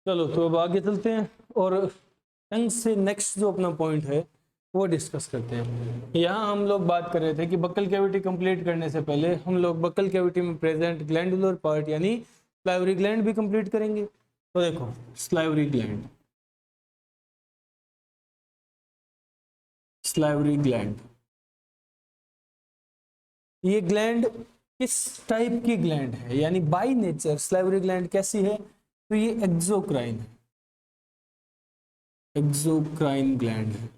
चलो तो अब आगे चलते हैं और टंग से नेक्स्ट जो अपना पॉइंट है वो डिस्कस करते हैं। यहाँ हम लोग बात कर रहे थे कि बक्कल कैविटी कंप्लीट करने से पहले हम लोग बक्कल कैविटी में प्रेजेंट ग्लैंडुलर पार्ट यानी स्लाइवरी ग्लैंड भी कंप्लीट करेंगे। तो देखो स्लाइवरी ग्लैंड, स्लाइवरी ग्लैंड, ये ग्लैंड किस टाइप की ग्लैंड है, यानी बाय नेचर स्लाइवरी ग्लैंड कैसी है, तो ये एक्सोक्राइन है, एक्सोक्राइन ग्लैंड है।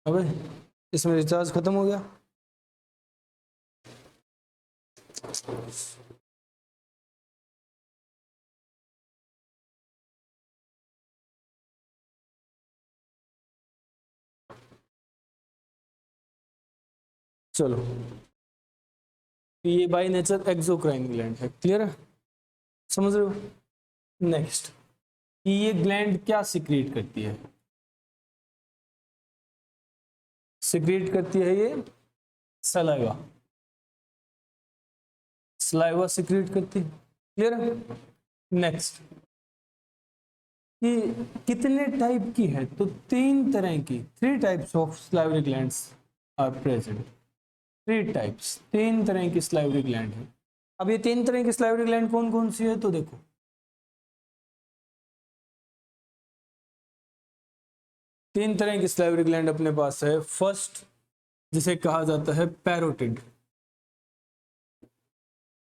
अबे इसमें रिचार्ज खत्म हो गया। चलो तो ये बाय नेचर एक्सोक्राइन ग्लैंड है, क्लियर है, समझ रहे हो। नेक्स्ट कि ये ग्लैंड क्या सिक्रीट करती है, सिक्रीट करती है ये सलाइवा, सलाइवा सिक्रीट करती है, क्लियर है। नेक्स्ट कि कितने टाइप की है, तो 3 तरह की, 3 types of salivary glands are present, 3 types, 3 तरह की सलाइवरी ग्लैंड है। अब ये 3 तरह की सलाइवरी ग्लैंड कौन कौन सी है, तो देखो 3 तरह की सलाइवरी ग्लैंड अपने पास है। फर्स्ट जिसे कहा जाता है parotid,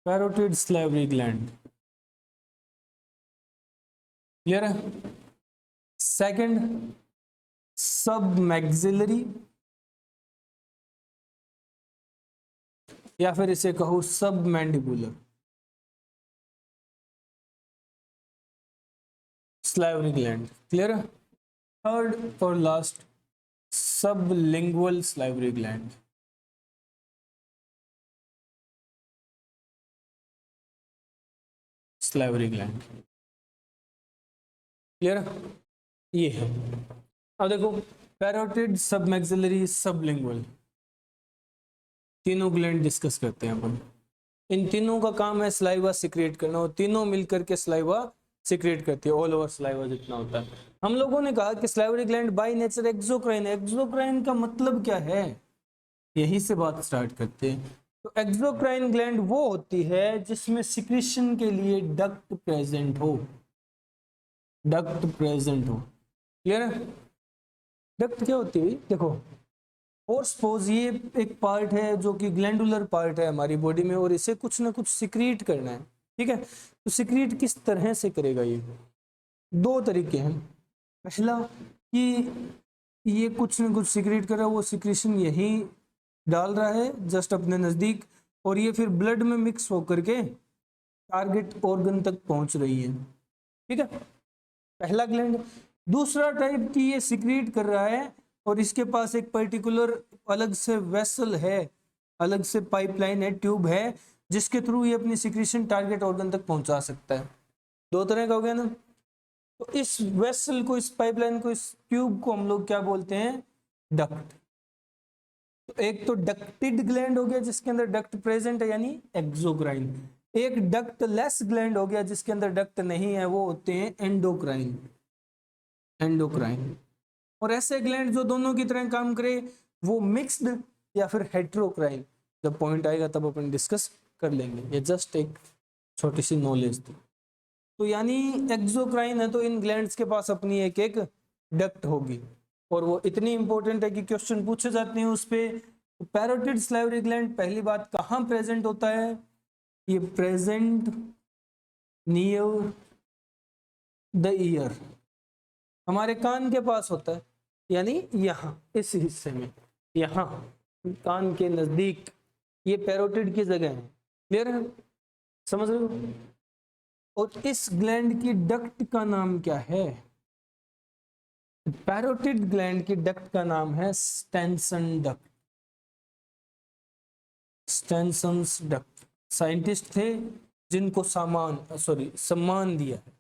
parotid salivary gland, clear है। सेकंड सब मैक्सिलरी, या फिर इसे कहो सब मैंडिबुलर सलाइवरी ग्लैंड, क्लियर है। थर्ड और लास्ट सब lingual salivary gland, salivary gland, clear है, ये है। अब देखो पैरोटिड, सब मैक्सिलरी, सब लिंगुअल, तीनों ग्लैंड डिस्कस करते हैं अपन। इन तीनों का काम है सलाइवा सिक्रिएट करना, और तीनों मिलकर के सलाइवा सिक्रिएट करती है, ऑल ओवर सलाइवा जितना होता है। हम लोगों ने कहा कि salivary gland by nature exocrine, exocrine का मतलब क्या है, यही से बात स्टार्ट करते हैं। तो एक्सोक्राइन ग्लैंड वो होती है जिसमें सिक्रीशन के लिए डक्ट प्रेजेंट हो, डक्ट प्रेजेंट हो, क्लियर है। डक्ट क्या होती है, देखो और सपोज ये एक पार्ट है जो कि ग्लैंडुलर पार्ट है हमारी बॉडी में, और इसे कुछ ना कुछ सिक्रीट करना है, ठीक है। तो सिक्रीट किस तरह से करेगा, ये 2 तरीके हैं। पहला कि ये कुछ ना कुछ सिक्रीट कर रहा है, वो सिक्रीशन यही डाल रहा है जस्ट अपने नज़दीक, और ये फिर ब्लड में मिक्स होकर के टारगेट ऑर्गन तक पहुंच रही है, ठीक है, पहला ग्लैंड। दूसरा टाइप की ये सिक्रीट कर रहा है और इसके पास एक पर्टिकुलर अलग से वेसल है, अलग से पाइपलाइन है, ट्यूब है, जिसके थ्रू ये अपनी सिक्रीशन टारगेट ऑर्गन तक पहुंचा सकता है। 2 तरह का हो गया ना। तो इस वेसल को, इस पाइपलाइन को, इस ट्यूब को हम लोग क्या बोलते हैं, डक्ट। तो एक तो डक्टिड ग्लैंड हो गया जिसके अंदर डक्ट प्रेजेंट है यानी एक्सोक्राइन, एक डक्ट लेस ग्लैंड हो गया जिसके अंदर डक्ट नहीं है, वो होते हैं एंडोक्राइन, एंडोक्राइन। और ऐसे ग्लैंड जो दोनों की तरह काम करे वो मिक्स्ड या फिर हेट्रोक्राइन, जब पॉइंट आएगा तब अपन डिस्कस कर लेंगे, ये जस्ट एक छोटी सी नॉलेज थी। तो यानी एक्सोक्राइन है तो इन ग्लैंड्स के पास अपनी एक एक डक्ट होगी, और वो इतनी इंपॉर्टेंट है कि क्वेश्चन पूछे जाते हैं उस पे। तो पैरोटिड सलाइवरी ग्लैंड पहली बात कहाँ प्रेजेंट होता है, ये प्रेजेंट नियर द ईयर, हमारे कान के पास होता है, यानी यहाँ इस हिस्से में, यहाँ कान के नजदीक, ये पैरोटिड की जगह है, क्लियर है, समझ रहे हो। और इस ग्लैंड की डक्ट का नाम क्या है, पैरोटिड ग्लैंड की डक्ट का नाम है स्टेनसन डक्ट, स्टेनसन्स डक्ट। साइंटिस्ट थे जिनको सम्मान दिया है,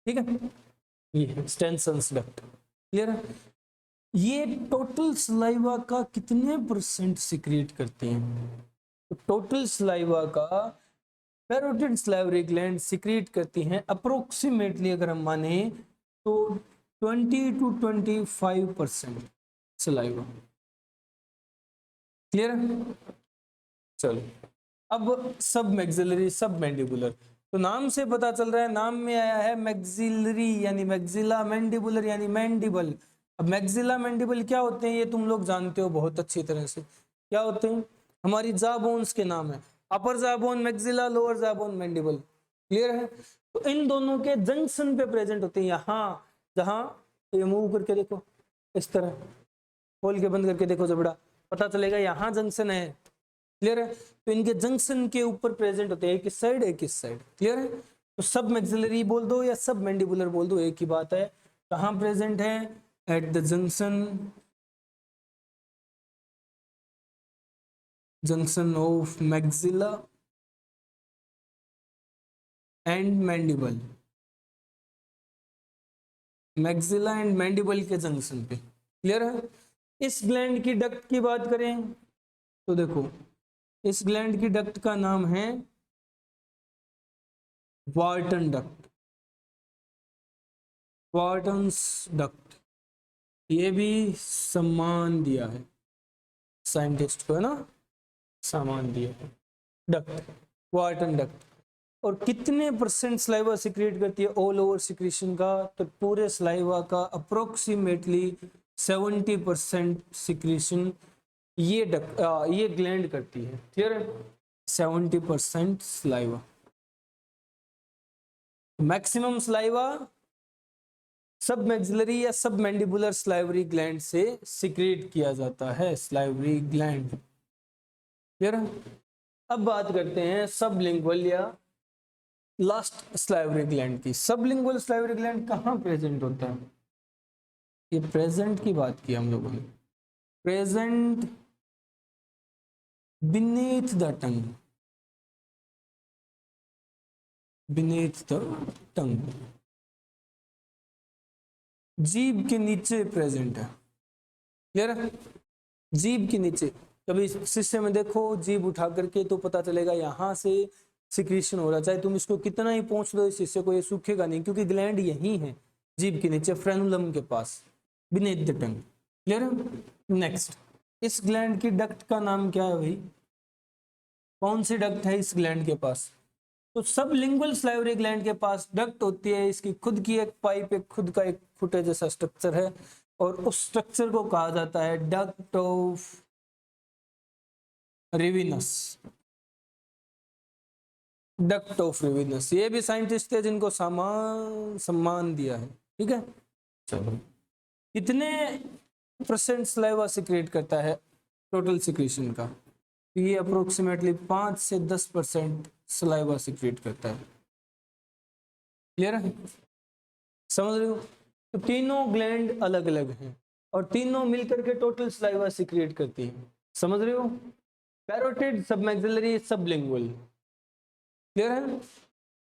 ठीक है, ये स्टेनसन्स डक्ट, क्लियर है। ये टोटल सलाइवा का कितने % सिक्रिएट करते हैं, तो टोटल सलाइवा का पैरोटिड सलाइवरी ग्लैंड सिक्रीट करती हैं अप्रोक्सीमेटली, अगर हम माने तो 20 to 25% सलाइवा। क्लियर है? चलो अब सब मैक्सिलरी सब मैंडिबुलर, तो नाम से पता चल रहा है, नाम में आया है मैक्सिलरी यानी मैक्सिला, मैंडिबुलर यानी मैंडिबल। अब मैक्सिला मैंडिबल क्या होते हैं ये तुम लोग जानते हो बहुत अच्छी तरह से, क्या होते हैं, हमारी जा बोन्स के नाम है, अपर जा बोन मैक्सिला, लोअर जा बोन मैंडिबल। क्लियर है? तो इन दोनों के जंक्शन पे प्रेजेंट होते हैं, यहाँ जहां ये मूव करके देखो, इस तरह खोल के बंद करके देखो जबड़ा, पता चलेगा यहाँ जंक्शन है। क्लियर है? तो इनके जंक्शन के ऊपर प्रेजेंट होते हैं, एक इस साइड एक इस साइड। क्लियर है? तो सब मैक्सिलरी बोल दो या सब मैंडिबुलर बोल दो, एक ही बात है। कहाँ प्रेजेंट है? At the junction of maxilla and mandible, maxilla and mandible के जंक्शन पे। क्लियर है? इस ग्लैंड की डक्ट की बात करें तो देखो, इस ग्लैंड की डक्ट का नाम है वार्टन डक्ट, वार्टन्स डक्ट। ये भी सम्मान दिया है साइंटिस्ट को, है ना, सम्मान दिया है डक्ट, वार्टन डक्ट। और कितने परसेंट स्लाइवा सिक्रेट करती है ऑल ओवर सिक्रीशन का? तो पूरे स्लाइवा का अप्रोक्सीमेटली 70% सिक्रीशन ये ग्लैंड करती है। क्लियर है? 70% स्लाइवा, मैक्सिमम स्लाइवा सब मैक्सिलरी या सब मैंडिबुलर स्लाइवरी ग्लैंड से सिक्रेट किया जाता है, स्लाइवरी ग्लैंड। क्लियर है? अब बात करते हैं सबलिंगुअल या लास्ट स्लाइवरी ग्लैंड की। सबलिंगुअल स्लाइवरी ग्लैंड कहाँ प्रेजेंट होता है? ये प्रेजेंट की बात की हम लोगों ने, present beneath the tongue, beneath the tongue, जीभ के नीचे प्रेजेंट है। क्लियर है? जीभ के नीचे, कभी शीशे में देखो जीभ उठा करके तो पता चलेगा यहाँ से सिक्रीशन हो रहा, चाहे तुम इसको कितना ही पोंछ दो इस शीशे को, ये सूखेगा नहीं, क्योंकि ग्लैंड यही है जीभ के नीचे, फ्रेनुलम के पास, बीनीथ द टंग। क्लियर है? नेक्स्ट, इस ग्लैंड की डक्ट का नाम क्या है भाई? कौन सी डक्ट है इस ग्लैंड के पास? तो सबलिंगुअल स्लाइवरी ग्लैंड के पास डक्ट होती है, इसकी खुद की एक पाइप, एक खुद का एक फुटे जैसा स्ट्रक्चर है, और उस स्ट्रक्चर को कहा जाता है duct of Rivinus, duct of Rivinus. ये भी साइंटिस्ट थे जिनको सम्मान दिया है। ठीक है, चलो कितने परसेंट स्लाइवा सिक्रेट करता है टोटल सिक्रीशन का? ये अप्रोक्सीमेटली 5 से 10% सलाइवा सिक्रेट करता है। क्लियर है? समझ रहे हो? तो तीनों ग्लैंड अलग अलग हैं और तीनों मिलकर के टोटल सलाइवा सिक्रेट करती हैं। समझ रहे हो? Parotid, submaxillary, sublingual. क्लियर है?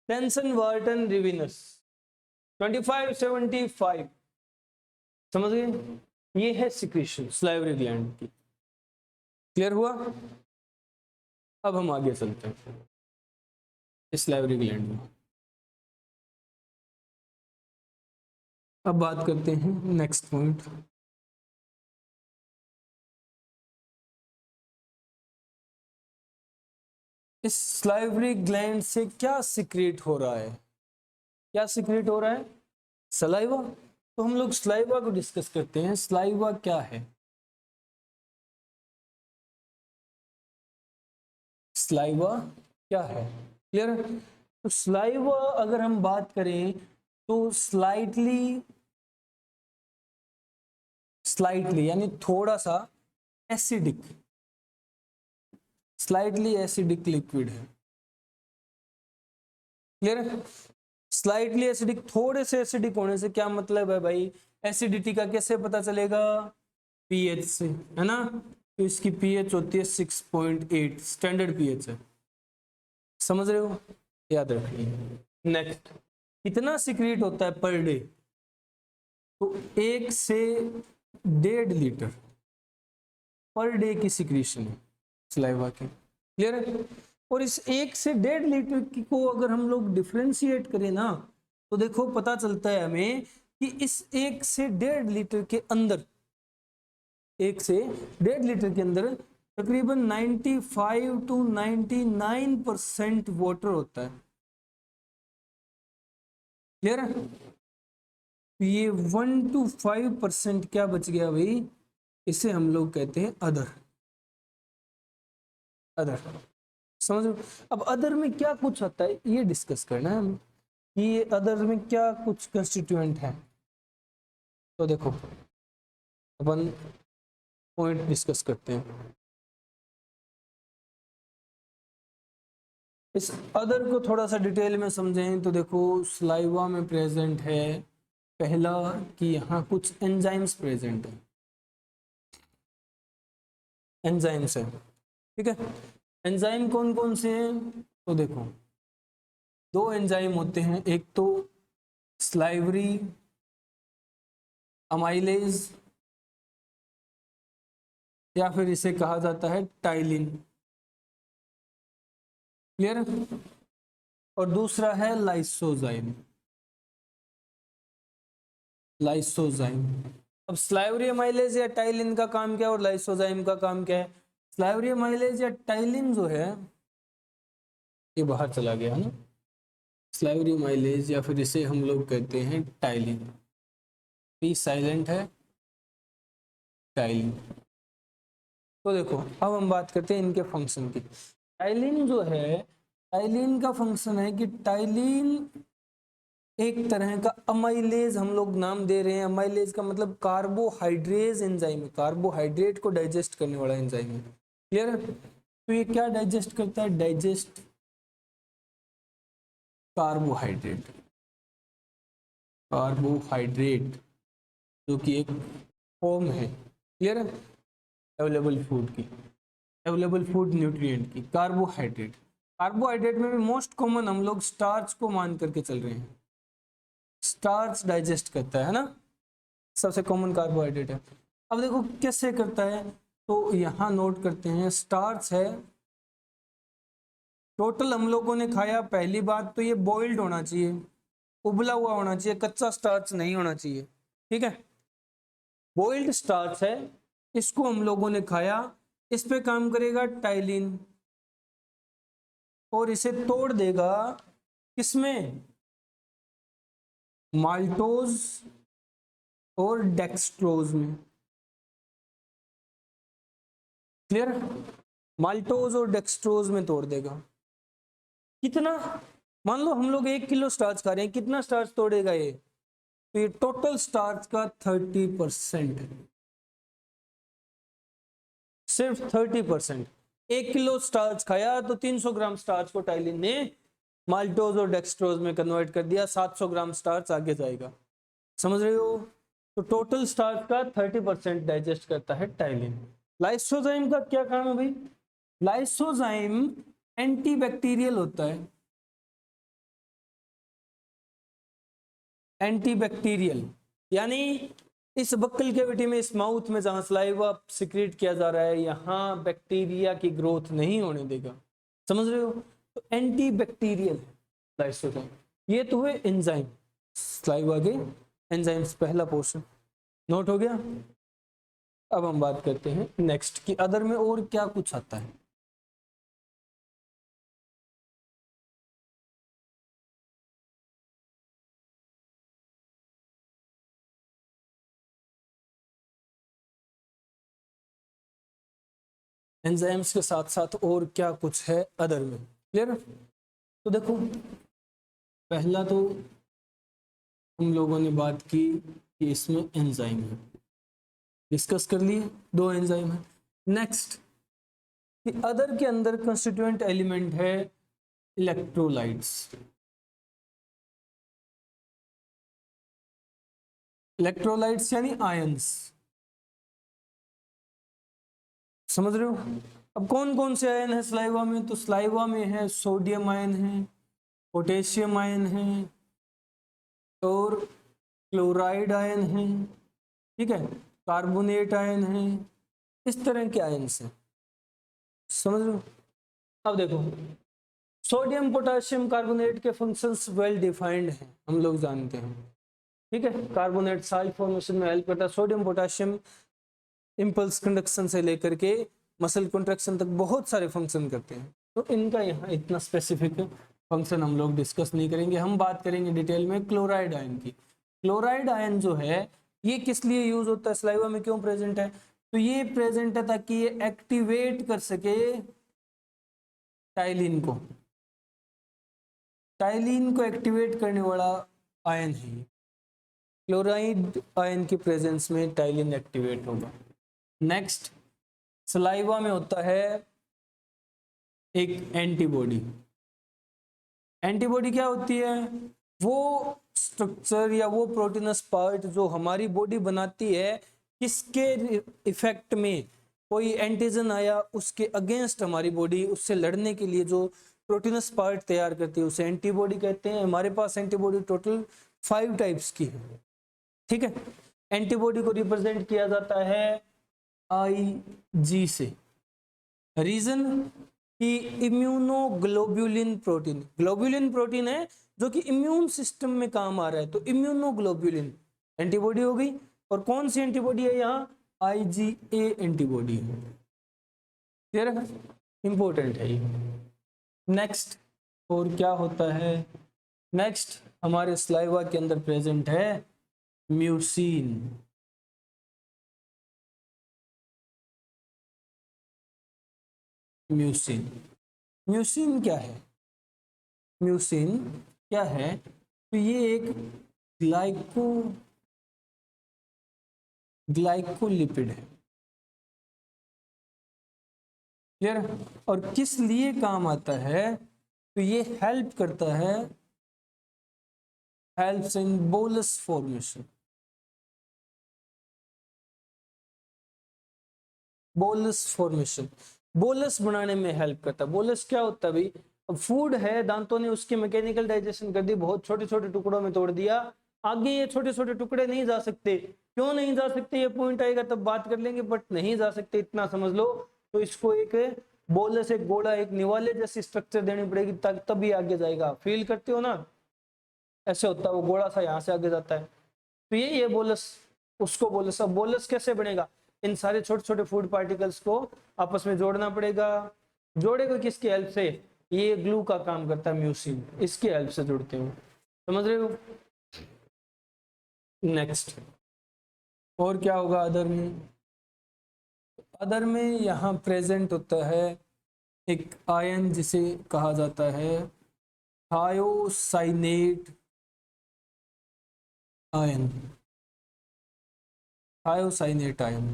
Tension, Wharton, Rivinus, 25, 75। समझ गए? ये है सिक्रीशन स्लाइवरी ग्लैंड की। क्लियर हुआ? अब हम आगे चलते हैं इस स्लाइवरी ग्लैंड में। अब बात करते हैं नेक्स्ट पॉइंट, इस स्लाइवरी ग्लैंड से क्या सिक्रेट हो रहा है? क्या सिक्रेट हो रहा है? सलाइवा। तो हम लोग सलाइवा को डिस्कस करते हैं। सलाइवा क्या है? सलाइवा क्या है? क्लियर है? तो सलाइवा अगर हम बात करें तो स्लाइटली यानी थोड़ा सा एसिडिक, स्लाइटली एसिडिक लिक्विड है। क्लियर है? स्लाइटली एसिडिक, थोड़े से एसिडिक होने से क्या मतलब है भाई? एसिडिटी का कैसे पता चलेगा? पीएच से, है ना? तो इसकी पीएच होती है 6.8, स्टैंडर्ड पीएच है। समझ रहे हो? याद रखिए। नेक्स्ट, कितना सिक्रीट होता है पर डे? तो 1 से 1.5 लीटर पर डे की सिक्रीशन है सलाइवा की। क्लियर है? और इस 1 से 1.5 लीटर को अगर हम लोग डिफ्रेंशिएट करें ना, तो देखो पता चलता है हमें कि इस 1 से 1.5 लीटर के अंदर, 1 से 1.5 लीटर के अंदर तकरीबन 95 to 99% वाटर होता है। क्लियर है? ये 1 to 5% क्या बच गया भाई, इसे हम लोग कहते हैं अदर। अदर समझ लो। अब अदर में क्या कुछ आता है ये डिस्कस करना है हम, कि ये अदर में क्या कुछ कंस्टिट्यूएंट है। तो देखो अपन पॉइंट डिस्कस करते हैं। इस अदर को थोड़ा सा डिटेल में समझें तो देखो स्लाइवा में प्रेजेंट है पहला कि यहाँ कुछ एंजाइम्स प्रेजेंट है, एंजाइम्स है, ठीक है। एंजाइम कौन कौन से हैं, तो देखो 2 एंजाइम होते हैं, एक तो स्लाइवरी अमाइलेज या फिर इसे कहा जाता है टाइलिन। क्लियर है? और दूसरा है लाइसोजाइम। लाइसोजाइम। अब स्लाइवरी अमाइलेज या टाइलिन का काम क्या है और लाइसोजाइम का काम क्या है। स्लाइवरी अमाइलेज या टाइलिन जो है ये बाहर चला गया है ना, स्लाइवरी अमाइलेज या फिर इसे हम लोग कहते हैं टाइलिन, पी साइलेंट है टाइलिन। तो देखो अब हम बात करते हैं इनके फंक्शन की। टाइलिन जो है, टाइलिन का फंक्शन है कि टाइलिन एक तरह का अमाइलेज हम लोग नाम दे रहे हैं। अमाइलेज का मतलब कार्बोहाइड्रेज एंजाइम है, कार्बोहाइड्रेट को डाइजेस्ट करने वाला एंजाइम है। क्लियर है? तो ये क्या डाइजेस्ट करता है, डाइजेस्ट कार्बोहाइड्रेट। कार्बोहाइड्रेट जो कि एक फॉर्म है, क्लियर है, अवेलेबल फूड की, अवेलेबल फूड न्यूट्रिएंट की, कार्बोहाइड्रेट। कार्बोहाइड्रेट में भी मोस्ट कॉमन हम लोग स्टार्च को मान करके चल रहे हैं, स्टार्च डाइजेस्ट करता है ना, सबसे कॉमन कार्बोहाइड्रेट है। अब देखो कैसे करता है, तो यहाँ नोट करते हैं स्टार्च है, टोटल हम लोगों ने खाया, पहली बात तो ये बॉइल्ड होना चाहिए, उबला हुआ होना चाहिए, कच्चा स्टार्च नहीं होना चाहिए, ठीक है। बॉइल्ड स्टार्च है, इसको हम लोगों ने खाया, इस पे काम करेगा टाइलिन और इसे तोड़ देगा किसमें, माल्टोज और डेक्सट्रोज में। क्लियर? माल्टोज और डेक्सट्रोज में तोड़ देगा। कितना, मान लो हम लोग 1 किलो स्टार्च खा रहे हैं, कितना स्टार्च तोड़ेगा ये, तो ये टोटल स्टार्च का 30% है, सिर्फ 30%। 1 किलो स्टार्च खाया तो 300 ग्राम स्टार्च को टाइलिन ने माल्टोज और डेक्सट्रोज में कन्वर्ट कर दिया, 700 ग्राम स्टार्च आगे जाएगा। समझ रहे हो? तो टोटल स्टार्च का 30% डाइजेस्ट करता है टाइलिन। लाइसोजाइम का क्या काम है भाई, लाइसोजाइम एंटीबैक्टीरियल होता है, एंटीबैक्टीरियल, यानी इस बक्कल कैविटी में, इस माउथ में जहां सलाइवा सिक्रीट किया जा रहा है, यहां बैक्टीरिया की ग्रोथ नहीं होने देगा। समझ रहे हो? तो एंटीबैक्टीरियल लाइसोजाइम। ये तो है एंजाइम, सलाइवा के एंजाइम्स, पहला पोर्शन नोट हो गया। अब हम बात करते हैं नेक्स्ट की अदर में और क्या कुछ आता है। एंजाइम्स के साथ साथ और क्या कुछ है अदर में। क्लियर? तो देखो पहला तो हम लोगों ने बात की कि इसमें एंजाइम है, डिस्कस कर लिए, 2 एंजाइम है। नेक्स्ट कि अदर के अंदर कंस्टिट्यूएंट एलिमेंट है इलेक्ट्रोलाइट्स। इलेक्ट्रोलाइट्स यानी आयंस, समझ रहे हो? अब कौन कौन से आयन है स्लाइवा में, तो स्लाइवा में है सोडियम आयन है, पोटेशियम आयन है और क्लोराइड आयन है, ठीक है, कार्बोनेट आयन है, इस तरह के आयन हैं। समझ लो। अब देखो सोडियम पोटेशियम कार्बोनेट के फंक्शंस वेल डिफाइंड हैं, हम लोग जानते हैं, ठीक है। कार्बोनेट साल्ट फॉर्मेशन में हेल्प करता है, सोडियम पोटेशियम इंपल्स कंडक्शन से लेकर के मसल कंट्रैक्शन तक बहुत सारे फंक्शन करते हैं। तो इनका यहाँ इतना स्पेसिफिक फंक्शन हम लोग डिस्कस नहीं करेंगे, हम बात करेंगे डिटेल में क्लोराइड आयन की। क्लोराइड आयन जो है ये किस लिए यूज होता है, सलाइवा में क्यों प्रेजेंट है, तो ये प्रेजेंट है ताकि ये एक्टिवेट कर सके टाइलिन को, टाइलिन को एक्टिवेट करने वाला आयन है ये। क्लोराइड आयन की प्रेजेंस में टाइलिन एक्टिवेट होगा। नेक्स्ट, सलाइवा में होता है एक एंटीबॉडी। एंटीबॉडी क्या होती है, वो स्ट्रक्चर या वो प्रोटीनस पार्ट जो हमारी बॉडी बनाती है, किसके इफेक्ट में कोई एंटीजन आया उसके अगेंस्ट हमारी बॉडी उससे लड़ने के लिए जो प्रोटीनस पार्ट तैयार करती है उसे एंटीबॉडी कहते हैं। हमारे पास एंटीबॉडी टोटल 5 टाइप्स की है, ठीक है। एंटीबॉडी को रिप्रेजेंट किया जाता है IG से। रीजन कि इम्यूनोग्लोब्युलिन प्रोटीन, ग्लोब्युलिन प्रोटीन है जो कि इम्यून सिस्टम में काम आ रहा है, तो इम्यूनोग्लोब्युलिन एंटीबॉडी हो गई। और कौन सी एंटीबॉडी है यहाँ, IgA एंटीबॉडी है, क्लियर है, इंपॉर्टेंट है ये। नेक्स्ट, और क्या होता है, नेक्स्ट हमारे सलाइवा के अंदर प्रेजेंट है म्यूसिन। म्यूसिन, म्यूसिन क्या है, म्यूसिन क्या है, तो ये एक ग्लाइकोलिपिड है, क्लियर। और किस लिए काम आता है, तो ये हेल्प करता है, helps in bolus formation, bolus formation, bolus बनाने में हेल्प करता है। बोलस क्या होता है भाई, अब फूड है, दांतों ने उसकी मैकेनिकल डाइजेशन कर दी, बहुत छोटे छोटे टुकड़ों में तोड़ दिया, आगे ये छोटे छोटे टुकड़े नहीं जा सकते, क्यों नहीं जा सकते, ये पॉइंट आएगा तब बात कर लेंगे, बट नहीं जा सकते इतना समझ लो। तो इसको एक बोलस, एक गोला, एक निवाले जैसी स्ट्रक्चर देनी पड़ेगी तभी आगे जाएगा। फील करते हो ना, ऐसे होता है, वो गोला सा यहाँ से आगे जाता है, तो ये बोलस, उसको बोलस। अब बोलस कैसे बनेगा, इन सारे छोटे छोटे फूड पार्टिकल्स को आपस में जोड़ना पड़ेगा। जोड़ेगा किसकी हेल्प से, ये ग्लू का काम करता है म्यूसिन, इसकी हेल्प से जुड़ते हो, समझ रहे हो। नेक्स्ट, और क्या होगा अदर में, अदर में यहाँ प्रेजेंट होता है एक आयन जिसे कहा जाता है thiocyanate ion, thiocyanate ion.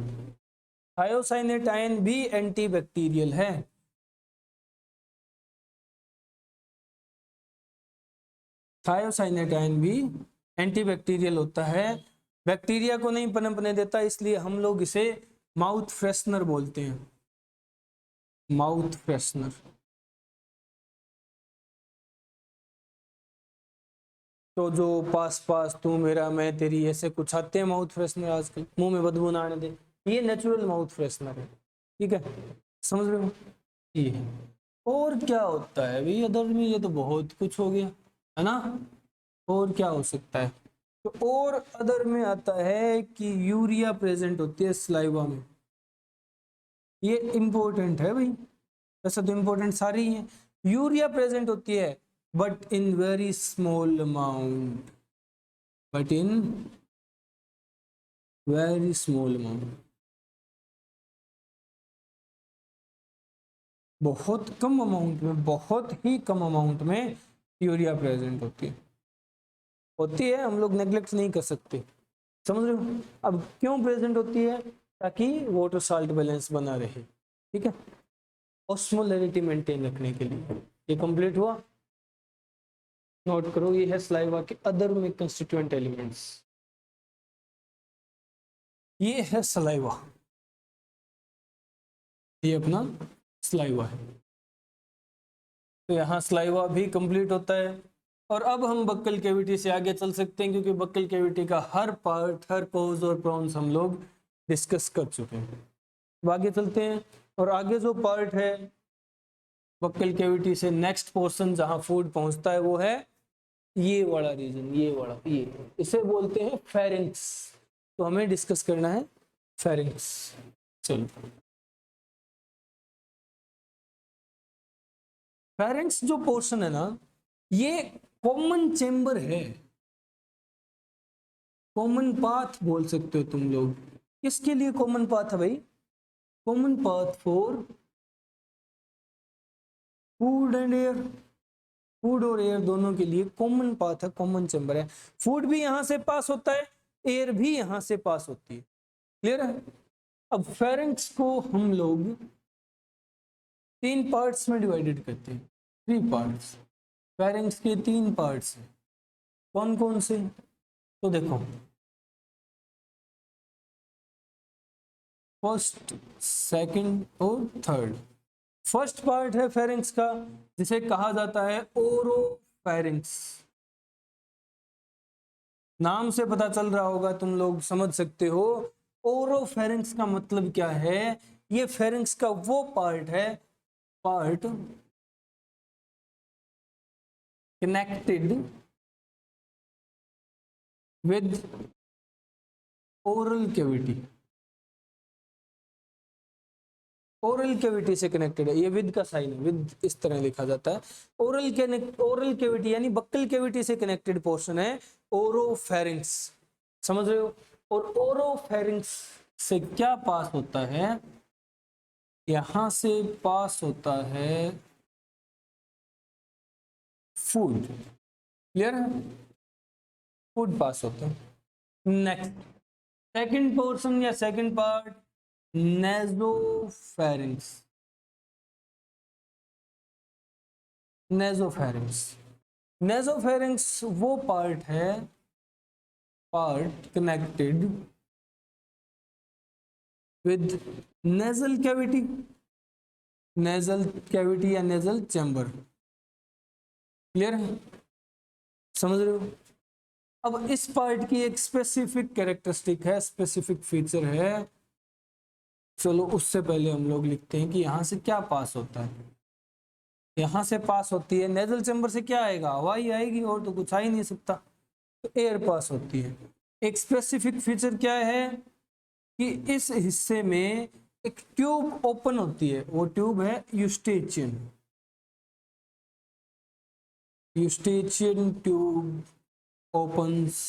Thiocyanate ion भी एंटीबैक्टीरियल है, थायोसाइनेट आयन भी एंटीबैक्टीरियल होता है, बैक्टीरिया को नहीं पनपने देता, इसलिए हम लोग इसे माउथ फ्रेशनर बोलते हैं, माउथ फ्रेशनर। तो जो पास पास तू मेरा मैं तेरी ऐसे कुछ आते हैं माउथ फ्रेशनर आजकल, मुंह में बदबू ना आने दे, ये नेचुरल माउथ फ्रेशनर है, ठीक है, समझ रहे हो ये है। और क्या होता है भाई अदर में, ये तो बहुत कुछ हो गया है ना, और क्या हो सकता है, तो और अदर में आता है कि यूरिया प्रेजेंट होती है सलाइवा में, ये इंपॉर्टेंट है भाई, वैसे तो इंपॉर्टेंट सारी ही है। यूरिया प्रेजेंट होती है but in very small amount, but in very small amount, बहुत कम अमाउंट में, बहुत ही कम अमाउंट में यूरिया प्रेजेंट होती है, हम लोग नेग्लेक्ट नहीं कर सकते, समझ रहे हो। अब क्यों प्रेजेंट होती है, ताकि वाटर साल्ट बैलेंस बना रहे, ठीक है, ऑस्मोलैरिटी मेंटेन रखने के लिए। ये कंप्लीट हुआ, नोट करो, ये है सलाइवा के अदर में कंस्टिट्यूएंट एलिमेंट्स, ये है सलाइवा, ये अपना सलाइवा है। तो यहाँ सलाइवा भी कंप्लीट होता है, और अब हम बक्कल कैविटी से आगे चल सकते हैं, क्योंकि बक्कल कैविटी का हर पार्ट, हर पोज और प्रॉन्स हम लोग डिस्कस कर चुके हैं। अब आगे चलते हैं, और आगे जो पार्ट है बक्कल कैविटी से नेक्स्ट पोर्शन जहां फूड पहुंचता है वो है ये वाला रीजन, ये वाला, ये इसे बोलते हैं फेरिंक्स। तो हमें डिस्कस करना है फेरिंक्स। चलो, फेरिंक्स जो पोर्शन है ना, ये कॉमन चेंबर है, कॉमन पाथ बोल सकते हो तुम लोग। किसके लिए कॉमन पाथ है भाई? Common path for food and air. Food और एयर दोनों के लिए कॉमन पाथ है, कॉमन चेंबर है। फूड भी यहां से पास होता है, एयर भी यहां से पास होती है। क्लियर है? अब फेरिंक्स को हम लोग 3 पार्ट्स में डिवाइडेड करते हैं, 3 पार्ट्स। फेरिंक्स के 3 पार्ट्स हैं। कौन कौन से? तो देखो, फर्स्ट, सेकंड और थर्ड। फर्स्ट पार्ट है फेरिंक्स का, जिसे कहा जाता है ओरोफेरिंक्स। नाम से पता चल रहा होगा, तुम लोग समझ सकते हो ओरोफेरिंक्स का मतलब क्या है। ये फेरिंक्स का वो पार्ट है, part connected with oral cavity. Oral cavity से कनेक्टेड है, ये विद का साइन है, विद इस तरह लिखा जाता है। ओरल कैविटी यानी बक्कल कैविटी से कनेक्टेड पोर्शन है ओरोफेरिंक्स। समझ रहे हो? और ओरोफेरिंक्स से क्या पास होता है? यहां से पास होता है फूड। क्लियर है? फूड पास होता है। नेक्स्ट, सेकंड पोर्शन या सेकंड पार्ट, नेजोफेरिंक्स। नेजोफेरिंक्स, नेजोफेरिंक्स वो पार्ट है, part connected with nasal cavity, nasal cavity या नेजल चैम्बर। क्लियर है? समझ रहे हो? अब इस पार्ट की एक स्पेसिफिक कैरेक्टरिस्टिक है, स्पेसिफिक फीचर है। चलो उससे पहले हम लोग लिखते हैं कि यहां से क्या पास होता है। यहां से पास होती है, नेजल चैम्बर से क्या आएगा? हवा ही आएगी, और तो कुछ आ ही नहीं सकता। तो एयर पास होती है। एक स्पेसिफिक फीचर क्या है कि इस हिस्से में एक ट्यूब ओपन होती है, वो ट्यूब है Eustachian. Eustachian tube opens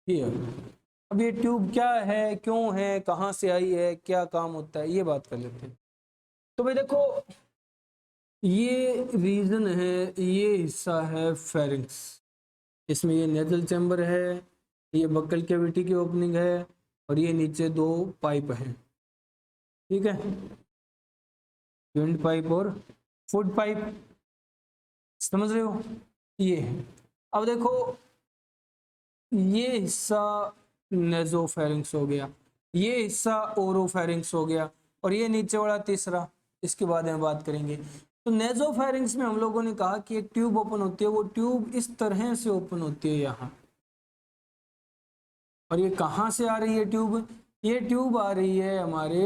here. अब ये ट्यूब क्या है, क्यों है, कहां से आई है, क्या काम होता है, ये बात कर लेते हैं। तो भाई देखो, ये रीजन है, ये हिस्सा है फेरिंक्स। इसमें ये नेजल चैम्बर है, ये बक्कल कैविटी की ओपनिंग है, और ये नीचे 2 पाइप हैं। ठीक है, विंड पाइप और फूड पाइप। समझ रहे हो? ये है। अब देखो, ये हिस्सा नेजोफेरिंक्स हो गया, ये हिस्सा ओरोफेरिंक्स हो गया, और ये नीचे वाला तीसरा, इसके बाद में बात करेंगे। तो नेजोफेरिंक्स में हम लोगों ने कहा कि एक ट्यूब ओपन होती है, वो ट्यूब इस तरह से ओपन होती है यहाँ। और ये कहाँ से आ रही है ट्यूब? ये ट्यूब आ रही है हमारे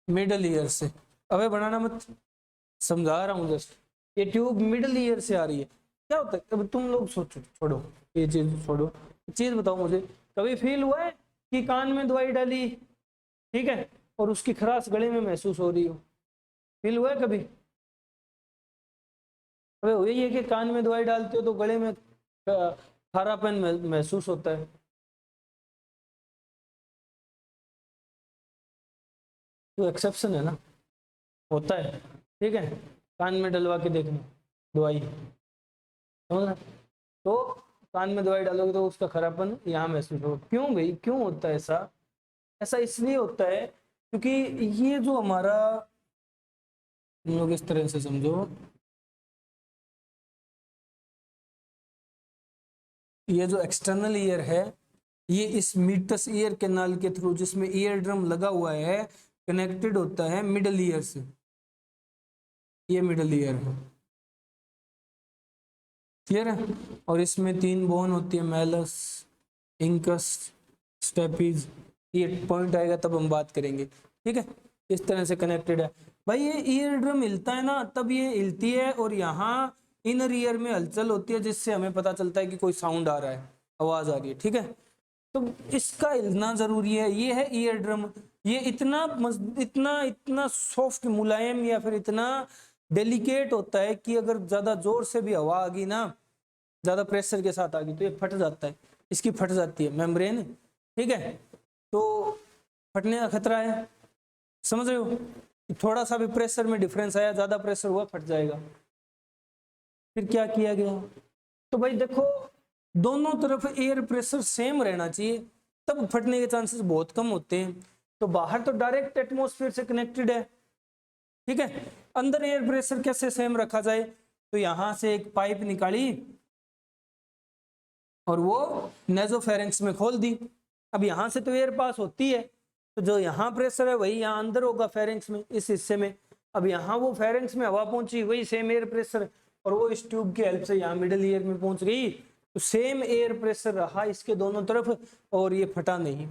मिडल ईयर से। अबे बनाना मत, समझा रहा हूँ जस्ट। ये ट्यूब मिडल ईयर से आ रही है। क्या होता है, अब तुम लोग सोचो, छोड़ो ये चीज, छोड़ो चीज, बताओ मुझे, कभी फील हुआ है कि कान में दवाई डाली, ठीक है, और उसकी खराश गले में महसूस हो रही हो? फील हुआ है कभी? अबे वही है कि कान में दवाई डालते हो तो गले में खारापन महसूस होता है। तो एक्सेप्शन है ना, होता है। ठीक है, कान में डलवा के देखना दवाई, समझ रहे? तो कान में दवाई डालोगे तो उसका खरापन यहाँ महसूस होगा। क्यों भाई, क्यों होता है ऐसा? ऐसा इसलिए होता है क्योंकि ये जो हमारा, हम लोग इस तरह से समझो, ये जो एक्सटर्नल ईयर है, ये इस मीटस ईयर कैनाल के थ्रू, जिसमें ईयर ड्रम लगा हुआ है, कनेक्टेड होता है मिडल ईयर से। ये मिडल ईयर है, क्लियर है। और इसमें 3 बोन होती है, मैलस, इंकस, स्टेपीज। ये पॉइंट आएगा तब हम बात करेंगे, ठीक है। इस तरह से कनेक्टेड है भाई। ये ईयर ड्रम हिलता है ना, तब ये हिलती है और यहाँ इनर ईयर में हलचल होती है, जिससे हमें पता चलता है कि कोई साउंड आ रहा है, आवाज आ रही है, ठीक है। तो इसका हिलना जरूरी है। ये है ईयर ड्रम। ये इतना इतना इतना सॉफ्ट, मुलायम, या फिर इतना डेलिकेट होता है कि अगर ज्यादा जोर से भी हवा आ गई ना, ज्यादा प्रेशर के साथ आ गई, तो ये फट जाता है, इसकी फट जाती है मेम्ब्रेन, ठीक है। तो फटने का खतरा है, समझ रहे हो। थोड़ा सा भी प्रेशर में डिफरेंस आया, ज्यादा प्रेशर हुआ, फट जाएगा। फिर क्या किया गया, तो भाई देखो, दोनों तरफ एयर प्रेशर सेम रहना चाहिए, तब फटने के चांसेस बहुत कम होते हैं। तो बाहर तो डायरेक्ट एटमॉस्फेयर से कनेक्टेड है, ठीक है। अंदर एयर प्रेशर कैसे सेम रखा जाए, तो यहां से एक पाइप निकाली और वो नेजोफेरेंक्स में खोल दी। अब यहां से तो एयर पास होती है, तो जो यहाँ प्रेशर है वही यहाँ अंदर होगा फेरेंक्स में, इस हिस्से में। अब यहाँ वो फेरेंक्स में हवा पहुंची, वही सेम एयर प्रेशर, और वो इस ट्यूब की हेल्प से यहाँ मिडिल ईयर में पहुंच गई, तो सेम एयर प्रेशर रहा इसके दोनों तरफ, और ये फटा नहीं,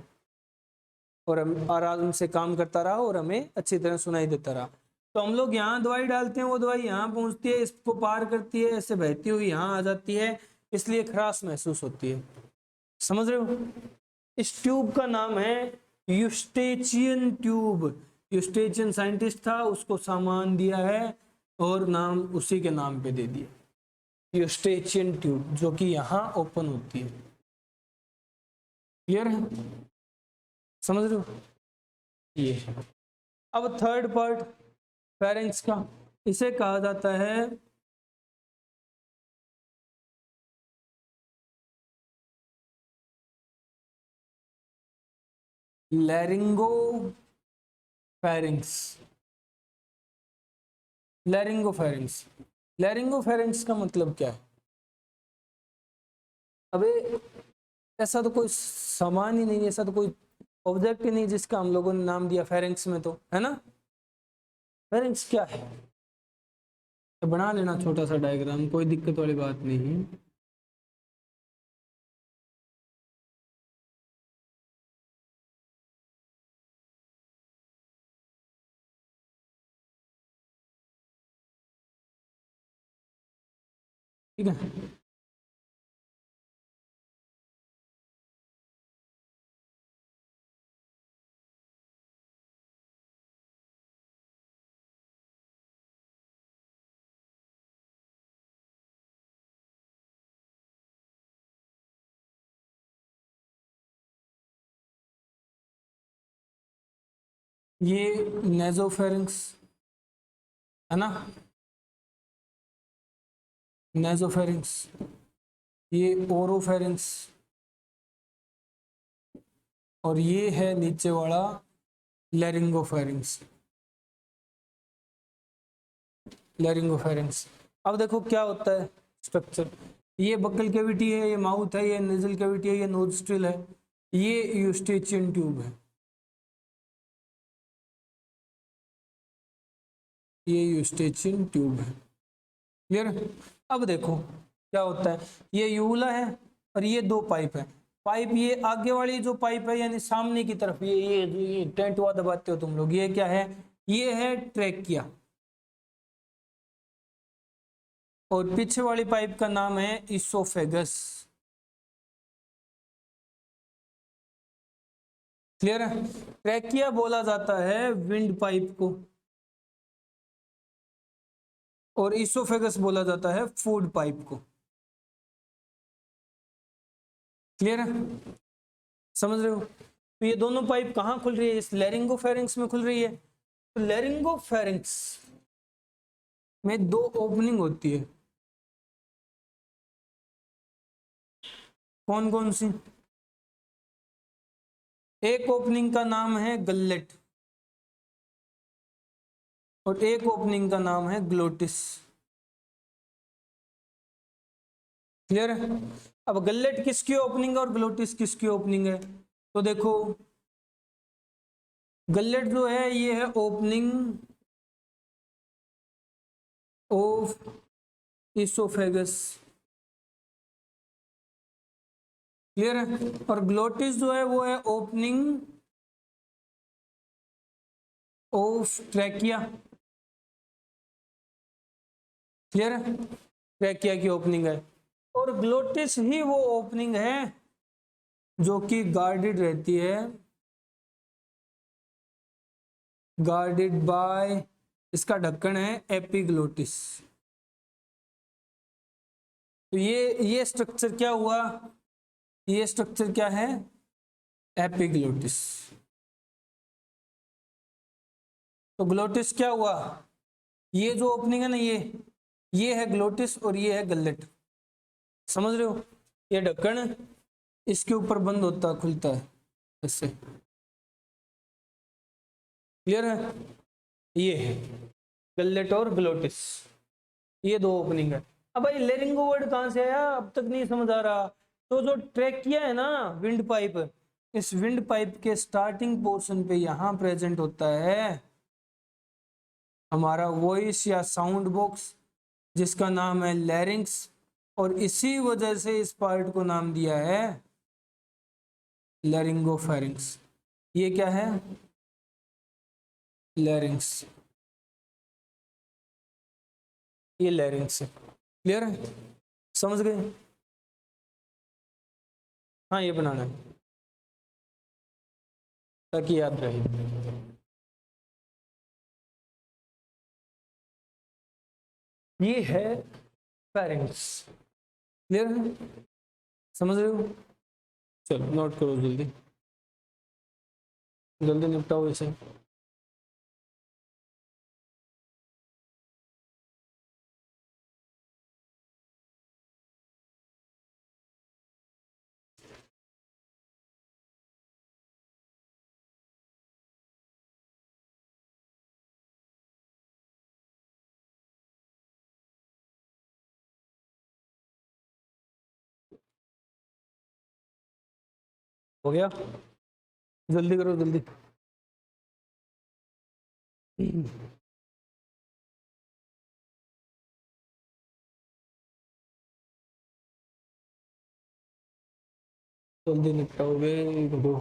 और हम आराम से काम करता रहा और हमें अच्छी तरह सुनाई देता रहा। तो हम लोग यहाँ दवाई डालते हैं, वो दवाई यहाँ पहुंचती है, इसको पार करती है, ऐसे बहती हुई यहाँ आ जाती है, इसलिए खराश महसूस होती है, समझ रहे हो। इस ट्यूब का नाम है यूस्टेचियन ट्यूब। यूस्टेचियन साइंटिस्ट था, उसको सामान दिया है और नाम उसी के नाम पे दे दिया, यूस्टेचियन ट्यूब, जो कि यहाँ ओपन होती है। क्लियर है, समझ रहे हो। ये अब थर्ड पार्ट फेरेंक्स का, इसे कहा जाता है लैरिंगो फेरेंक्स। लैरिंगोफेरेंक्स, लैरिंगोफेरेंक्स का मतलब क्या है। अबे ऐसा तो कोई सामान ही नहीं, ऐसा तो कोई ऑब्जेक्ट ही नहीं जिसका हम लोगों ने नाम दिया फेरेंक्स में, तो है ना। फेरेंक्स क्या है, तो बना लेना छोटा सा डायग्राम, कोई दिक्कत वाली बात नहीं है। ठीक है, ये नेजोफेरिंक्स है ना, नेजोफेरिंक्स, ये ओरोफेरिंक्स, और ये है नीचे वाला लैरिंगोफेरिंक्स। लैरिंगोफेरिंक्स, अब देखो क्या होता है स्ट्रक्चर। ये बक्कल कैविटी है, ये माउथ है, ये नेजल कैविटी है, ये नोस्ट्रिल है, ये यूस्टेचियन ट्यूब है, ये यूस्टेचियन ट्यूब है। क्लियर। अब देखो क्या होता है, ये यूला है और ये दो पाइप है। पाइप, ये आगे वाली जो पाइप है यानी सामने की तरफ, ये टेंट हुआ दबाते हो तुम लोग, ये क्या है, ये है ट्रैकिया, और पीछे वाली पाइप का नाम है इसोफेगस। क्लियर है। ट्रैकिया बोला जाता है विंड पाइप को, और इसोफेगस बोला जाता है फूड पाइप को। क्लियर है, समझ रहे हो। तो ये दोनों पाइप कहाँ खुल रही है, इस लैरिंगोफेरिंक्स में खुल रही है। तो लैरिंगोफेरिंक्स में दो ओपनिंग होती है, कौन कौन सी। एक ओपनिंग का नाम है गल्लेट, और एक ओपनिंग का नाम है ग्लोटिस। क्लियर है। अब गल्लेट किसकी ओपनिंग है और ग्लोटिस किसकी ओपनिंग है, तो देखो गल्लेट जो है ये है ओपनिंग ऑफ इसोफेगस। क्लियर है। और ग्लोटिस जो है वो है ओपनिंग ऑफ ट्रैकिया। क्लियर है, ट्रैकिया की ओपनिंग है। और ग्लोटिस ही वो ओपनिंग है जो कि गार्डेड रहती है, गार्डेड बाय, इसका ढक्कन है एपिग्लोटिस। तो ये स्ट्रक्चर क्या हुआ, ये स्ट्रक्चर क्या है, एपिग्लोटिस। तो ग्लोटिस क्या हुआ, ये जो ओपनिंग है ना, ये है ग्लोटिस और ये है गलेट। समझ रहे हो, ये ढक्कन इसके ऊपर बंद होता खुलता है ऐसे। क्लियर है, ये है गलेट और ग्लोटिस, ये दो ओपनिंग है। अब भाई लेरिंगो वर्ड कहां से आया, अब तक नहीं समझ आ रहा। तो जो ट्रैकिया है ना, विंड पाइप, इस विंड पाइप के स्टार्टिंग पोर्शन पे यहां प्रेजेंट होता है हमारा वॉइस या साउंड बॉक्स, जिसका नाम है लैरिंक्स। और इसी वजह से इस पार्ट को नाम दिया है लैरिंगोफेरिंक्स। ये क्या है, लैरिंक्स, ये लैरिंक्स है। क्लियर है, समझ गए। हाँ ये बनाना है ताकि याद रहे। ये है फेरिंक्स। क्लियर है, समझ रहे हो। चलो नोट करो जल्दी, जल्दी निपटाओ इसे। हो गया, जल्दी करो जल्दी। जल्दी निपटाओगे दो।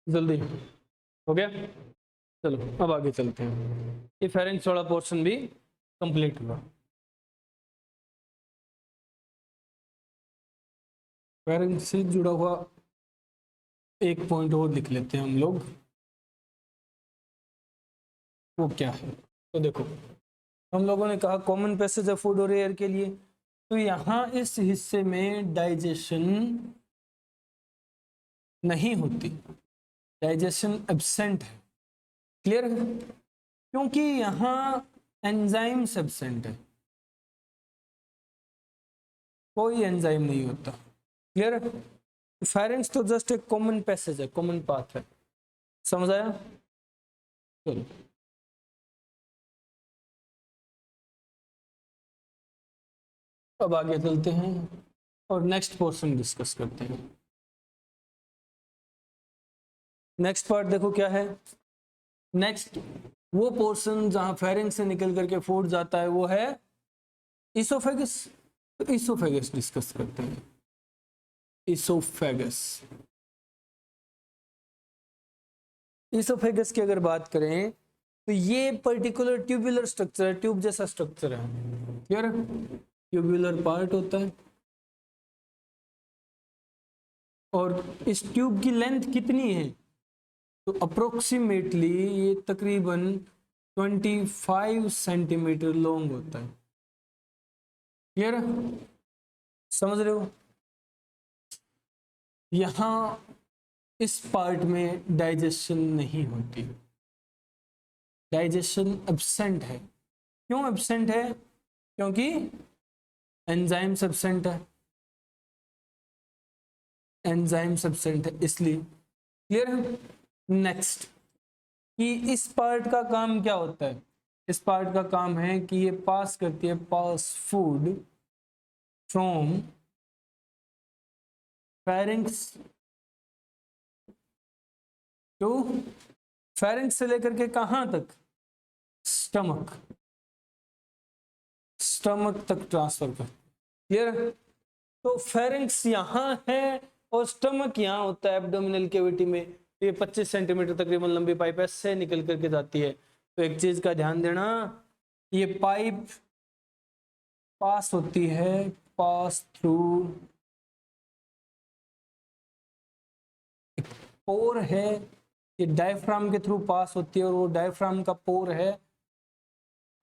जल्दी हो गया। चलो अब आगे चलते हैं, ये फेरेंक्स वाला पोर्शन भी कंप्लीट हुआ। फेरेंक्स से जुड़ा हुआ एक पॉइंट और लिख लेते हैं हम लोग, वो क्या है। तो देखो, हम लोगों ने कहा कॉमन पैसेज है फूड और एयर के लिए, तो यहाँ इस हिस्से में डाइजेशन नहीं होती, डाइजेशन एब्सेंट है। क्लियर है, क्योंकि यहाँ एंजाइम्स एब्सेंट है, कोई एंजाइम नहीं होता। क्लियर है, फेरेंक्स तो जस्ट एक कॉमन पैसेज है, कॉमन पाथ है। समझ आया, चलो अब आगे चलते हैं और नेक्स्ट पोर्शन डिस्कस करते हैं। नेक्स्ट पार्ट देखो क्या है, नेक्स्ट वो पोर्शन जहां फेरिंग से निकल करके फूड जाता है वो है इसोफेगस। तो इसोफेगस डिस्कस करते हैं, इसोफेगस। इसोफेगस की अगर बात करें तो ये पर्टिकुलर ट्यूबुलर स्ट्रक्चर है, ट्यूब जैसा स्ट्रक्चर है। क्लियर है, ट्यूबुलर पार्ट होता है। और इस ट्यूब की लेंथ कितनी है, तो अप्रोक्सीमेटली ये तकरीबन 25 सेंटीमीटर लॉन्ग होता है। क्लियर है, समझ रहे हो। यहां इस पार्ट में डाइजेशन नहीं होती, डाइजेशन एब्सेंट है। क्यों एब्सेंट है, क्योंकि एंजाइम सब्सटेंट है, एंजाइम सब्सटेंट है इसलिए। क्लियर है। नेक्स्ट, कि इस पार्ट का काम क्या होता है? इस पार्ट का काम है कि ये पास करती है, pass food from pharynx to, pharynx से लेकर के कहां तक? स्टमक, स्टमक तक ट्रांसफर कर। क्लियर है। तो फेरिंग्स यहाँ है और स्टमक यहाँ होता है एब्डोमिनल कैविटी में। तो ये 25 सेंटीमीटर तकरीबन लंबी पाइप ऐसे निकल करके जाती है। तो एक चीज का ध्यान देना, ये पाइप पास होती है, पास थ्रू पोर है, ये डायफ्राम के थ्रू पास होती है और वो डायफ्राम का पोर है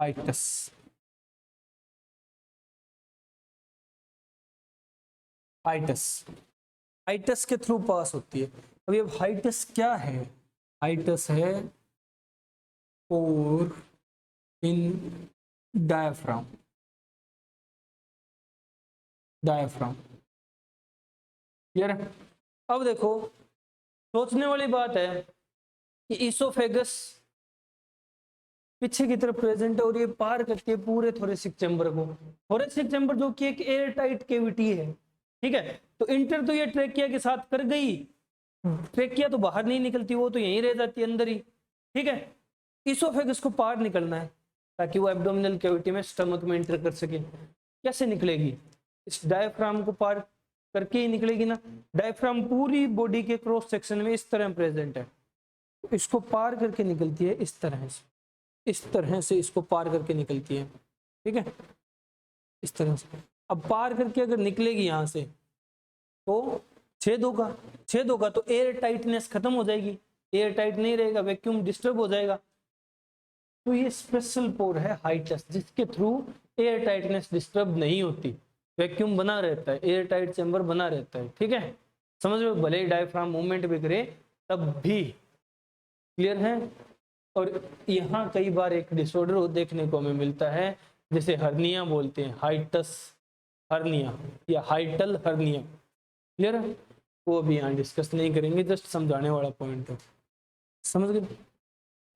हाइटस। हाइटस, हाइटस के थ्रू पास होती है। अभी अब हाइटस क्या है? हाइटस है पोर इन डायफ्राम, डायफ्राम। क्लियर है। अब देखो, सोचने वाली बात है कि इसोफेगस पीछे की तरफ प्रेजेंट है और ये पार करती है पूरे थोरेसिक चैम्बर को। थोरेसिक चैम्बर जो कि एक एयर टाइट कैविटी है, ठीक है। तो इंटर तो ये ट्रेकिया के साथ कर गई, ट्रेकिया तो बाहर नहीं निकलती, वो तो यहीं रह जाती है अंदर ही, ठीक है। इसोफेगस को पार निकलना है ताकि वो एब्डोमिनल कैविटी में, स्टमक में इंटर कर सके। कैसे निकलेगी? इस डायफ्राम को पार करके ही निकलेगी ना। डायफ्राम पूरी बॉडी के क्रॉस सेक्शन में इस तरह प्रेजेंट है, इसको पार करके निकलती है इस तरह से, इस तरह से इसको पार करके निकलती है, ठीक है, इस तरह से। अब पार करके अगर निकलेगी यहां से तो छेद होगा, छेद होगा तो एयर टाइटनेस खत्म हो जाएगी, एयर टाइट नहीं रहेगा, वैक्यूम डिस्टर्ब हो जाएगा। तो ये स्पेशल पोर है हाइटस, जिसके थ्रू एयर टाइटनेस डिस्टर्ब नहीं होती, वैक्यूम बना रहता है, एयर टाइट चैम्बर बना रहता है, ठीक है। समझ रहे हो, भले ही डायफ्राम मूवमेंट भी करे तब भी। क्लियर है। और यहाँ कई बार एक डिसऑर्डर देखने को हमें मिलता है जिसे हर्निया बोलते हैं, हाइटस हर्निया या हाइटल हर्निया। क्लियर है। वो अभी यहाँ डिस्कस नहीं करेंगे, जस्ट समझाने वाला पॉइंट है, समझ गए।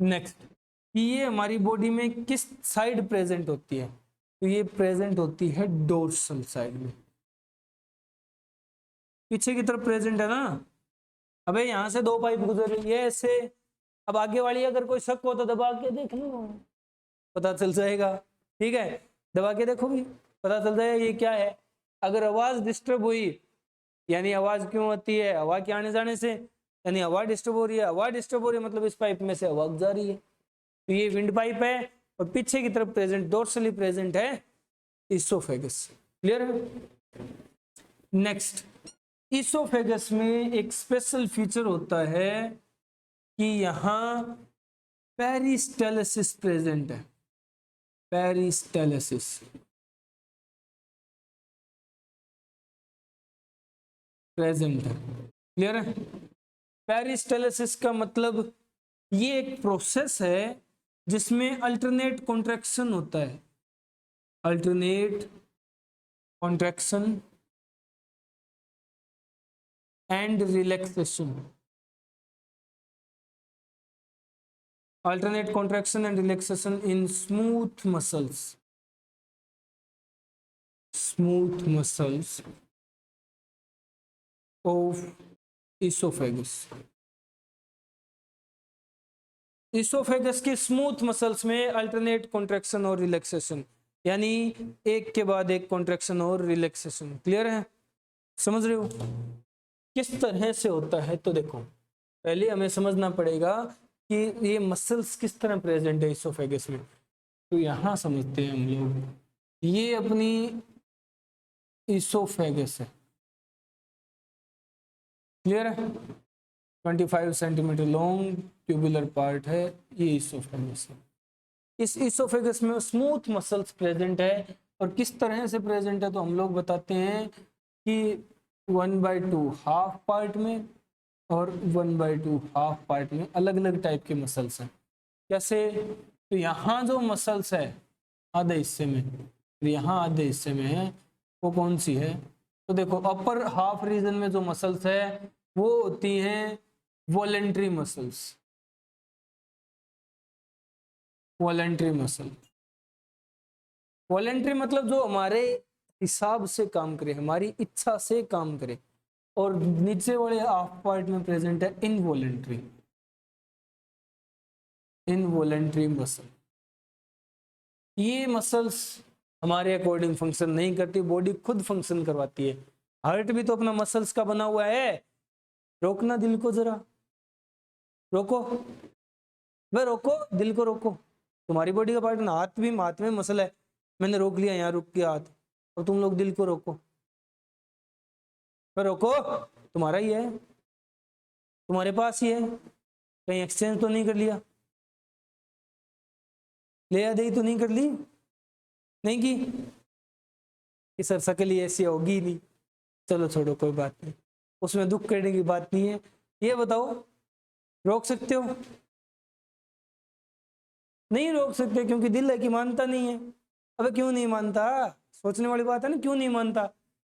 नेक्स्ट, कि ये हमारी बॉडी में किस साइड प्रेजेंट होती है? तो ये प्रेजेंट होती है डोर्सल साइड में, पीछे की तरफ प्रेजेंट है ना। अबे यहाँ से दो पाइप गुजर रही है ऐसे, अब आगे वाली अगर कोई शक हो तो दबा के देख लो, पता चल जाएगा, ठीक है। दबा के देखो भी पता चल जाएगा ये क्या है। अगर आवाज डिस्टर्ब हुई, यानी आवाज क्यों आती है? हवा के आने जाने से, यानी हवा डिस्टर्ब हो रही है, हवा डिस्टर्ब हो रही है मतलब इस पाइप में से हवा जा रही है। तो ये विंड पाइप है और पीछे की तरफ प्रेजेंट, डोर्सली प्रेजेंट है इसोफेगस। क्लियर है। नेक्स्ट, इसोफेगस में एक स्पेशल फीचर होता है कि यहां पेरिस्टेलिसिस प्रेजेंट है, पेरिस्टेलिसिस प्रेजेंट है। क्लियर है। पेरिस्टेलिसिस का मतलब ये एक प्रोसेस है जिसमें अल्टरनेट कॉन्ट्रैक्शन होता है, alternate contraction and relaxation, alternate contraction and relaxation in smooth muscles, smooth muscles of esophagus। Oesophagus के स्मूथ मसल्स में अल्टरनेट कॉन्ट्रैक्शन और रिलैक्सेशन, यानी एक के बाद एक कॉन्ट्रैक्शन और रिलैक्सेशन। क्लियर है, समझ रहे हो किस तरह से होता है? तो देखो, पहले हमें समझना पड़ेगा कि ये मसल्स किस तरह प्रेजेंट है इसोफेगस में। तो यहां समझते हैं हम लोग, ये अपनी इसोफेगस है। क्लियर है। 25 सेंटीमीटर लॉन्ग ट्यूबुलर पार्ट है, ये इसोफेगस है। इस इसोफेगस में स्मूथ मसल्स प्रेजेंट है और किस तरह से प्रेजेंट है तो हम लोग बताते हैं कि 1/2 हाफ पार्ट में और 1/2 हाफ पार्ट में अलग अलग टाइप के मसल्स हैं। कैसे? तो यहाँ जो मसल्स है आधे हिस्से में, यहाँ आधे हिस्से में है, वो कौन सी है? तो देखो अपर हाफ रीजन में जो मसल्स है वो होती हैं voluntary muscles. Voluntary muscle, voluntary मतलब जो हमारे हिसाब से काम करे, हमारी इच्छा से काम करे। और नीचे वाले हाफ पार्ट में प्रेजेंट है इनवॉलेंट्री, इनवॉलेंट्री मसल। ये मसल्स हमारे अकॉर्डिंग फंक्शन नहीं करती, बॉडी खुद फंक्शन करवाती है। हार्ट भी तो अपना मसल्स का बना हुआ है। रोकना दिल को, जरा रोको, वह रोको, दिल को रोको। तुम्हारी बॉडी का पार्ट ना, हाथ में मसल है, मैंने रोक लिया, यहाँ रुक गया हाथ, और तुम लोग दिल को रोको। वह रोको, तुम्हारा ही है, तुम्हारे पास ही है, कहीं एक्सचेंज तो नहीं कर लिया, ले आ दे तो नहीं कर ली, नहीं की कि सर शकल ही ऐसी होगी ही नहीं। चलो छोड़ो, कोई बात नहीं, उसमें दुख करने की बात नहीं है। ये बताओ, रोक सकते हो? नहीं रोक सकते, क्योंकि दिल है कि मानता नहीं है। अबे क्यों नहीं मानता? सोचने वाली बात है ना, क्यों नहीं मानता?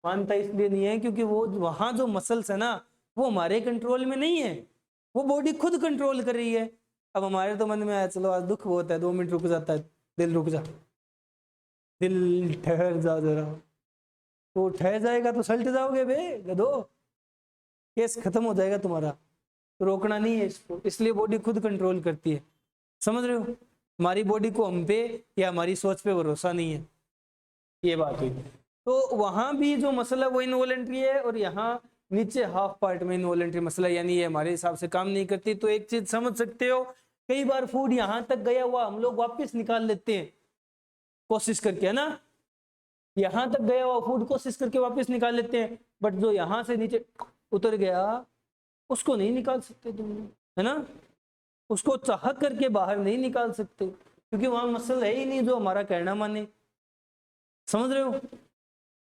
मानता इसलिए नहीं है क्योंकि वो वहां जो मसल्स है ना, वो हमारे कंट्रोल में नहीं है, वो बॉडी खुद कंट्रोल कर रही है। अब हमारे तो मन में आया चलो आज दुख बहुत है, 2 मिनट रुक जाता है, दिल रुक जा, दिल ठहर जा जरा। तो ठहर जाएगा तो सल्ट जाओगे बे गधो, केस खत्म हो जाएगा तुम्हारा। तो रोकना नहीं है इसको, इसलिए बॉडी खुद कंट्रोल करती है। समझ रहे हो? हमारी बॉडी को हम पे या हमारी सोच पे भरोसा नहीं है, ये बात हुई। तो वहां भी जो मसला वो इनवॉलेंट्री है, और यहाँ नीचे हाफ पार्ट में इनवॉलेंट्री मसला, यानी ये हमारे हिसाब से काम नहीं करती। तो एक चीज समझ सकते हो, कई बार फूड यहाँ तक गया हुआ हम लोग वापस निकाल लेते हैं कोशिश करके, है ना? यहाँ तक गया हुआ फूड कोशिश करके वापस निकाल लेते हैं, बट जो यहाँ से नीचे उतर गया उसको नहीं निकाल सकते तुम लोग, है ना? उसको चाह करके बाहर नहीं निकाल सकते, क्योंकि वहां मसल है ही नहीं जो हमारा कहना माने। समझ रहे हो?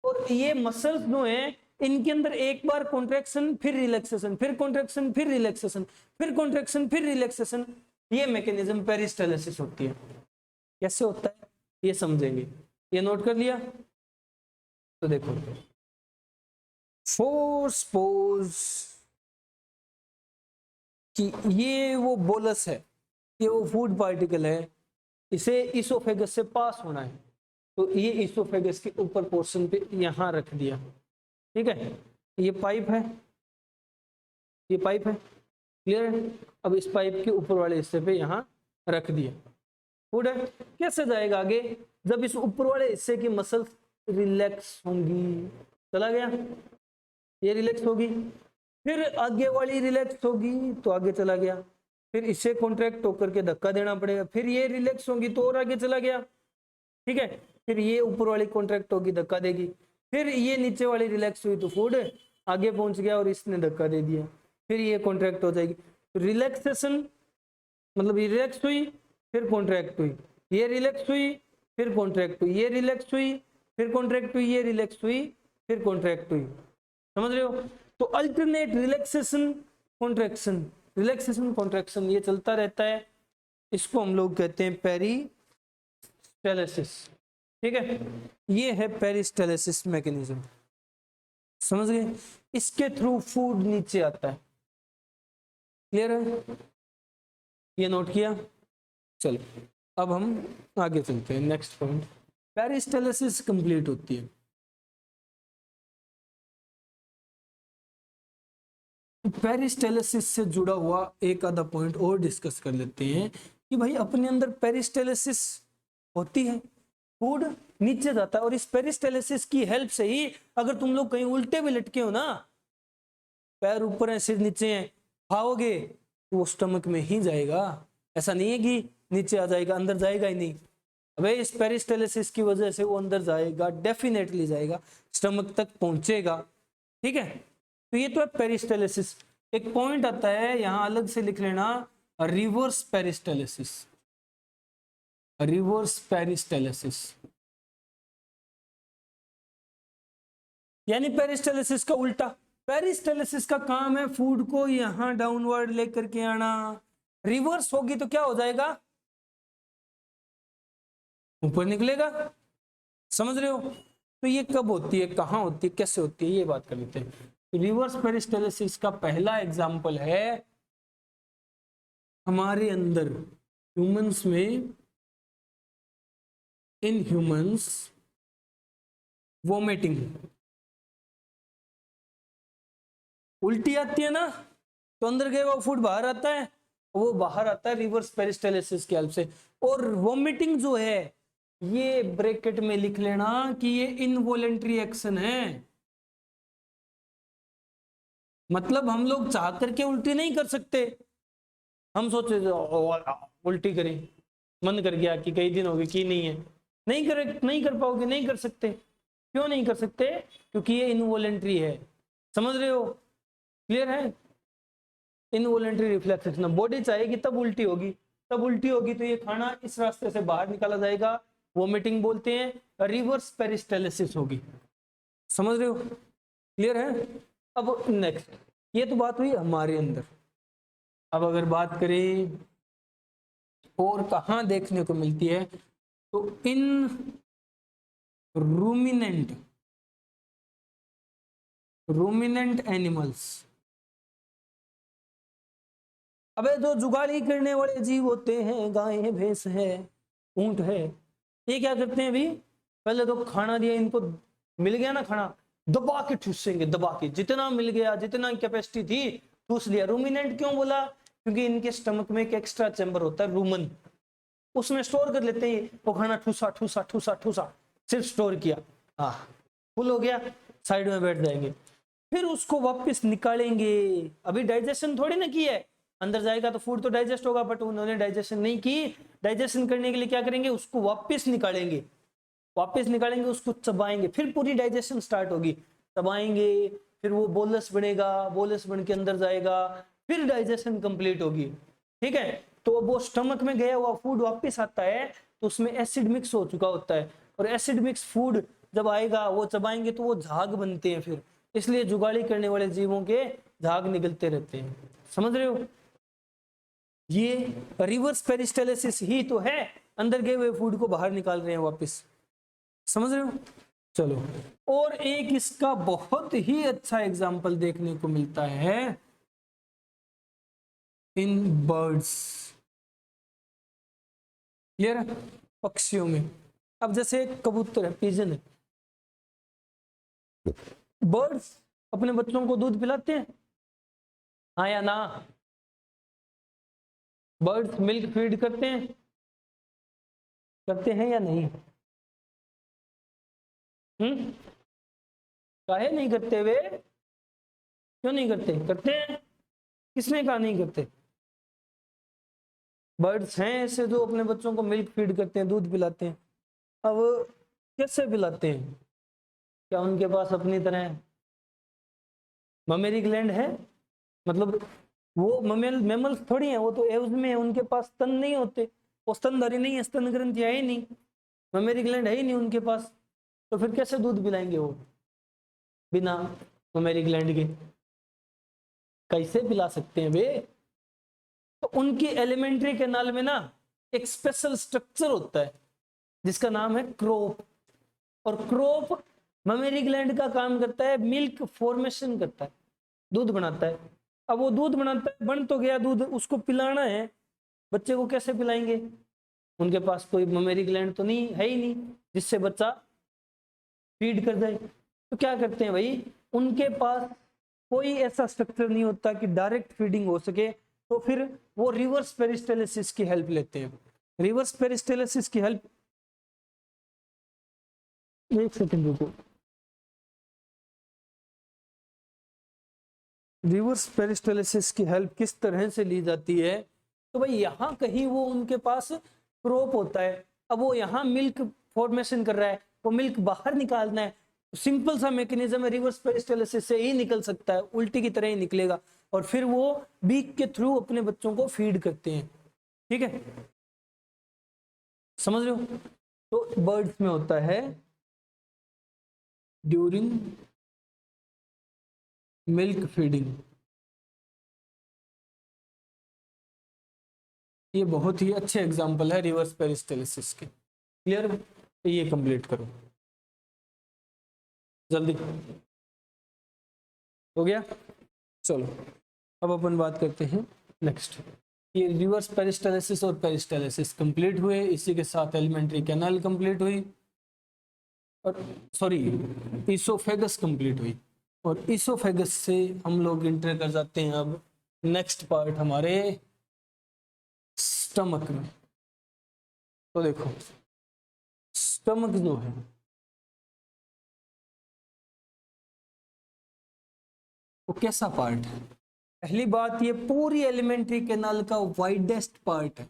और ये मसल्स जो है, इनके अंदर एक बार कॉन्ट्रैक्शन फिर रिलैक्सेशन, फिर कॉन्ट्रैक्शन फिर रिलैक्सेशन, फिर कॉन्ट्रैक्शन फिर रिलैक्सेशन, ये मैकेनिज्म पेरिस्टाल्सिस होती है। कैसे होता है ये समझेंगे। ये नोट कर लिया? तो देखो, फोर्स पोज कि ये वो बोलस है, ये वो फूड पार्टिकल है, इसे इसोफेगस से पास होना है, तो ये इसोफेगस के ऊपर पोर्शन पे यहां रख दिया। ठीक है, ये पाइप है, ये पाइप है, क्लियर है? अब इस पाइप के ऊपर वाले हिस्से पे यहां रख दिया, फूड है। कैसे जाएगा आगे? जब इस ऊपर वाले हिस्से की मसल रिलैक्स होंगी, चला गया, ये रिलैक्स होगी, फिर आगे वाली रिलैक्स होगी तो आगे चला गया, फिर इससे कॉन्ट्रैक्ट होकर के धक्का देना पड़ेगा, फिर ये रिलैक्स होगी तो और आगे चला गया। ठीक है, फिर ये ऊपर वाली कॉन्ट्रैक्ट होगी, धक्का देगी, फिर ये नीचे वाली रिलैक्स हुई तो फूड आगे पहुंच गया और इसने धक्का दे दिया, फिर ये कॉन्ट्रैक्ट हो जाएगी। रिलैक्सेशन मतलब ये रिलैक्स हुई फिर कॉन्ट्रैक्ट हुई, ये रिलैक्स हुई फिर कॉन्ट्रैक्ट हुई, ये रिलैक्स हुई फिर कॉन्ट्रैक्ट हुई, ये रिलैक्स हुई फिर कॉन्ट्रैक्ट हुई। समझ रहे हो? तो alternate relaxation contraction, relaxation contraction, ये चलता रहता है। इसको हम लोग कहते हैं पेरिस्टाल्सिस। ठीक है, ये है पेरिस्टाल्सिस मैकेनिज्म। समझ गए? इसके थ्रू फूड नीचे आता है। क्लियर है? ये नोट किया? चलो अब हम आगे चलते हैं, नेक्स्ट पॉइंट। पेरिस्टाल्सिस कंप्लीट होती है, पेरिस्टाल्सिस से जुड़ा हुआ एक आधा पॉइंट और डिस्कस कर लेते हैं कि भाई अपने अंदर पेरिस्टाल्सिस होती है, फूड नीचे जाता है, और इस पेरिस्टाल्सिस की हेल्प से ही अगर तुम लोग कहीं उल्टे भी लटके हो ना, पैर ऊपर है सिर नीचे है, खाओगे तो वो स्टमक में ही जाएगा। ऐसा नहीं है कि नीचे आ जाएगा, अंदर जाएगा ही नहीं। अबे इस पेरिस्टाल्सिस की वजह से वो अंदर जाएगा, डेफिनेटली जाएगा, स्टमक तक पहुंचेगा। ठीक है, तो ये तो है पेरिस्टाल्सिस। एक पॉइंट आता है यहां अलग से लिख लेना, रिवर्स पेरिस्टाल्सिस, रिवर्स पेरिस्टाल्सिस यानी पेरिस्टाल्सिस का उल्टा। पेरिस्टाल्सिस का काम है फूड को यहां डाउनवर्ड लेकर के आना, रिवर्स होगी तो क्या हो जाएगा? ऊपर निकलेगा। समझ रहे हो? तो ये कब होती है, कहाँ होती है, कैसे होती है, ये बात कर लेते हैं। रिवर्स पेरिस्टाल्सिस का पहला एग्जाम्पल है हमारे अंदर ह्यूमंस में, इन ह्यूमंस वोमिटिंग, उल्टी आती है ना, तो अंदर गया हुआ फूड बाहर आता है, वो बाहर आता है रिवर्स पेरिस्टाल्सिस की हेल्प से। और वोमिटिंग जो है, ये ब्रैकेट में लिख लेना कि ये इनवॉलेंट्री एक्शन है। मतलब हम लोग चाह करके उल्टी नहीं कर सकते, हम सोचे उल्टी करें, मन कर गया कि कई दिन हो गए की नहीं है, नहीं कर पाओगे, नहीं कर सकते। क्यों नहीं कर सकते? क्योंकि ये इनवॉलेंट्री है। समझ रहे हो? क्लियर है? इनवॉलेंट्री रिफ्लेक्स एक्शन, बॉडी चाहेगी तब उल्टी होगी, तब उल्टी होगी तो ये खाना इस रास्ते से बाहर निकाला जाएगा, वोमिटिंग बोलते हैं, रिवर्स पेरिस्टाल्सिस होगी। समझ रहे हो? क्लियर है? अब नेक्स्ट, ये तो बात हुई हमारे अंदर। अब अगर बात करें और कहाँ देखने को मिलती है, तो इन रूमिनेंट एनिमल्स। अबे जो जुगाड़ी करने वाले जीव होते हैं, गाय है, भैंस है, ऊंट है, ये क्या करते हैं? अभी पहले तो खाना दिया इनको, मिल गया ना खाना, दबा के ठूसेंगे, दबा के, जितना मिल गया, जितना कैपेसिटी थी ठूस लिया। रूमिनेंट क्यों बोला? क्योंकि इनके स्टमक में एक एक्स्ट्रा चैम्बर होता है रूमन, उसमें स्टोर कर लेते हैं वो खाना, ठूसा ठूसा ठूसा ठूसा, सिर्फ स्टोर किया, हाँ फुल हो गया, साइड में बैठ जाएंगे। फिर उसको वापस निकालेंगे। अभी डाइजेशन थोड़ी ना की है, अंदर जाएगा तो फूड तो डाइजेस्ट होगा, बट उन्होंने डाइजेशन नहीं की। डाइजेशन करने के लिए क्या करेंगे? उसको वापस निकालेंगे, वापस निकालेंगे, उसको चबाएंगे, फिर पूरी डाइजेशन स्टार्ट होगी। चबाएंगे, फिर वो बोलस बनेगा, बोलस बन के अंदर जाएगा, फिर डाइजेशन कंप्लीट होगी। ठीक है? तो वो स्टमक में गया हुआ फूड वापस आता है, तो उसमें एसिड मिक्स हो चुका होता है, और एसिड मिक्स फूड जब आएगा, वो चबाएंगे तो वो झाग बनते हैं फिर। इसलिए जुगाड़ी करने वाले जीवों के झाग निकलते रहते हैं। समझ रहे हो? ये रिवर्स पेरिस्टाल्सिस ही तो है, अंदर गए हुए फूड को बाहर निकाल रहे हैं वापस। समझ रहे हो? चलो, और एक इसका बहुत ही अच्छा एग्जाम्पल देखने को मिलता है इन बर्ड्स। क्लियर है? पक्षियों में। अब जैसे कबूतर है, पिजन है, बर्ड्स अपने बच्चों को दूध पिलाते हैं, हाँ या ना? बर्ड्स मिल्क फीड करते हैं, करते हैं या नहीं? काहे नहीं करते वे? क्यों नहीं करते? करते हैं। किसने कहा नहीं करते? बर्ड्स हैं ऐसे जो अपने बच्चों को मिल्क फीड करते हैं, दूध पिलाते हैं। अब कैसे पिलाते हैं? क्या उनके पास अपनी तरह ममेरी ग्लैंड है? मतलब वो मेमल्स थोड़ी हैं, वो तो एव्स में है, उनके पास स्तन नहीं होते, वो स्तनधारी नहीं है, स्तन ग्रंथि है ही नहीं, ममेरी ग्लैंड है ही नहीं उनके पास, तो फिर कैसे दूध पिलाएंगे वो बिना ममेरी ग्लैंड के? कैसे पिला सकते हैं वे? तो उनकी एलिमेंट्री कैनाल में ना एक स्पेशल स्ट्रक्चर होता है जिसका नाम है क्रोप, और क्रोप ममेरी ग्लैंड का काम करता है, मिल्क फॉर्मेशन करता है, दूध बनाता है। अब वो दूध बनाता है, बन तो गया दूध, उसको पिलाना है, बच्चे को कैसे पिलाएंगे? उनके पास कोई ममेरी ग्लैंड तो नहीं है ही नहीं जिससे बच्चा फीड कर जाए। तो क्या करते हैं भाई, उनके पास कोई ऐसा स्ट्रक्चर नहीं होता कि डायरेक्ट फीडिंग हो सके, तो फिर वो रिवर्स पेरिस्टाल्सिस की हेल्प लेते हैं। रिवर्स पेरिस्टाल्सिस की हेल्प, एक सेकंड रुको, रिवर्स पेरिस्टाल्सिस की हेल्प किस तरह से ली जाती है? तो भाई यहाँ कहीं वो उनके पास क्रोप होता है, अब वो यहाँ मिल्क फॉर्मेशन कर रहा है, वो मिल्क बाहर निकालना है, सिंपल सा मैकेनिज्म है, रिवर्स पेरिस्टाल्सिस से ही निकल सकता है, उल्टी की तरह ही निकलेगा, और फिर वो बीक के थ्रू अपने बच्चों को फीड करते हैं। ठीक है? समझ रहे हो? तो बर्ड्स में होता है ड्यूरिंग मिल्क फीडिंग। ये बहुत ही अच्छे एग्जाम्पल है रिवर्स पेरिस्टाल्सिस के। क्लियर? ये कंप्लीट करो। जल्दी हो गया। चलो अब अपन बात करते हैं नेक्स्ट। ये रिवर्स पेरिस्टालिसिस और पेरिस्टालिसिस कंप्लीट हुए, इसी के साथ एलिमेंट्री कैनाल कंप्लीट हुई, और सॉरी इसोफेगस कंप्लीट हुई, और इसोफेगस से हम लोग इंटर कर जाते हैं अब नेक्स्ट पार्ट हमारे स्टमक में। तो देखो स्टमक जो है वो कैसा पार्ट है? पहली बात, ये पूरी एलिमेंट्री कैनाल का वाइडेस्ट पार्ट है,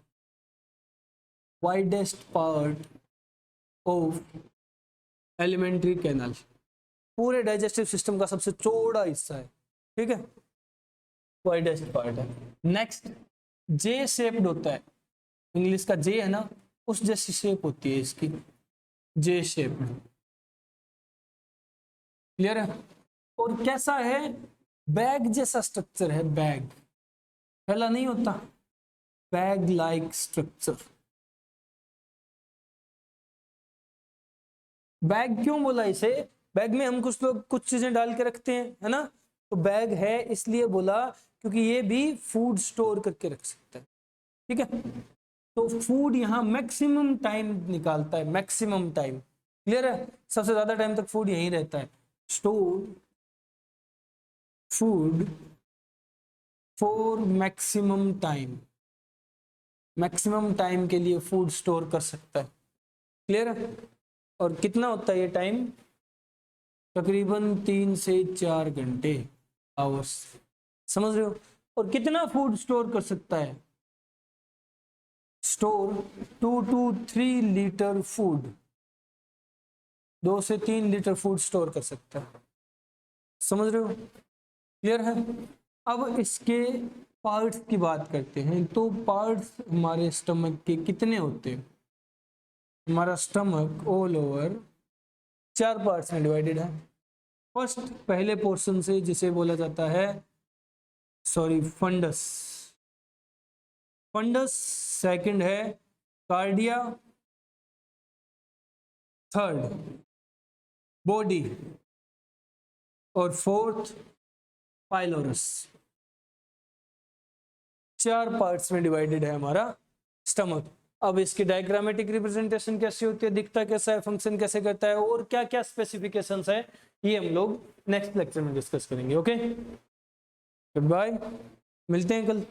widest part of alimentary canal, पूरे डाइजेस्टिव सिस्टम का सबसे चौड़ा हिस्सा है, ठीक है, वाइडेस्ट पार्ट है। नेक्स्ट जे शेप्ड होता है, इंग्लिश का जे है ना, उस जैसी शेप होती है इसकी, जे शेप्ड, क्लियर है? और कैसा है? बैग जैसा स्ट्रक्चर है, बैग, फैला नहीं होता, बैग लाइक स्ट्रक्चर। बैग क्यों बोला इसे? बैग में हम कुछ लोग कुछ चीजें डाल के रखते हैं, है ना, तो बैग है इसलिए बोला क्योंकि ये भी फूड स्टोर करके रख सकता है, ठीक है। तो फूड यहाँ मैक्सिमम टाइम निकालता है, मैक्सिमम टाइम, क्लियर है? सबसे ज्यादा टाइम तक फूड यहीं रहता है। Store food for maximum time, maximum time के लिए फूड स्टोर कर सकता है, क्लियर है? और कितना होता है ये टाइम? तकरीबन 3 से 4 घंटे, आवर्स, समझ रहे हो? और कितना फूड स्टोर कर सकता है? स्टोर 2 to 3 लीटर फूड, 2 से 3 लीटर फूड स्टोर कर सकता है, समझ रहे हो? क्लियर है? अब इसके पार्ट्स की बात करते हैं। तो पार्ट्स हमारे स्टमक के कितने होते हैं? हमारा स्टमक ऑल ओवर 4 पार्ट्स में डिवाइडेड है। फर्स्ट, पहले पोर्शन से जिसे बोला जाता है फंडस, फंडस। सेकंड है कार्डिया, थर्ड बॉडी, और फोर्थ पाइलोरस। 4 पार्ट्स में डिवाइडेड है हमारा स्टमक। अब इसकी डायग्रामेटिक रिप्रेजेंटेशन कैसी होती है, दिखता कैसा है, फंक्शन कैसे करता है, और क्या क्या स्पेसिफिकेशंस है, ये हम लोग नेक्स्ट लेक्चर में डिस्कस करेंगे। ओके, गुड बाय, मिलते हैं कल।